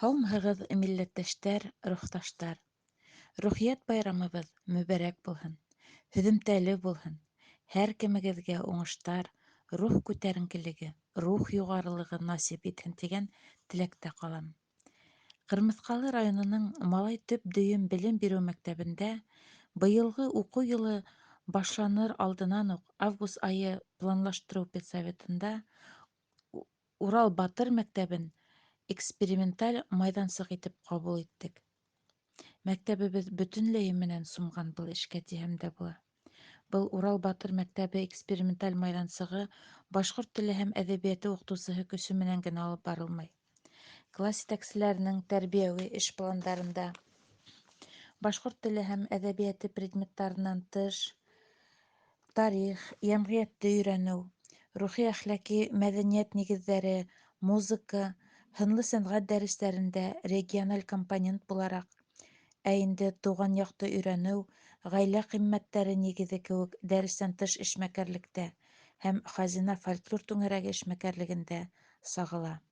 Һаумыһығыҙ, милләттәштәр, рухташтар! Рухият байрамыбыҙ мөбәрәк булһын, һөҙөмтәле булһын, һәр кемегеҙгә уңыштар, рух күтәренкелеге, рух юғарылығы насип итһен тигән теләктә ҡалам. Ҡырмыҫҡалы районының Малай төп дөйөм белем биреү мәктәбендә быйылғы уҡыу йылы башланыр алдынан уҡ август айы планлаштырыу педсоветында Урал Батыр мәктәбен эксперименталь майҙансыҡ итеп ҡабул иттек. Мәктәбебеҙ бөтөнләйе менән сумған был эшкә тиһәм дә була. Был Урал Батыр мәктәбе эксперименталь майҙансығы башҡорт теле һәм әҙәбиәте уҡытыусыһы көсө менән генә алып барылмай. Класс етәкселәренең тәрбиәүи эш пландарында башҡорт теле һәм әҙәбиәте предметтарынан тыш тарих, йәмғиәтте өйрәнеү, рухи-әхлаҡи мәҙәниәт нигеҙҙәре, музыка, һынлы сәнғәт дәрестәрендә региональ компонент булараҡ, ә инде тыуған яҡты өйрәнеү, ғаилә ҡиммәттәре нигеҙе кеүек дәрестән тыш эшмәкәрлектә һәм хазина фольклор түңәрәге эшмәкәрлегендә сағыла.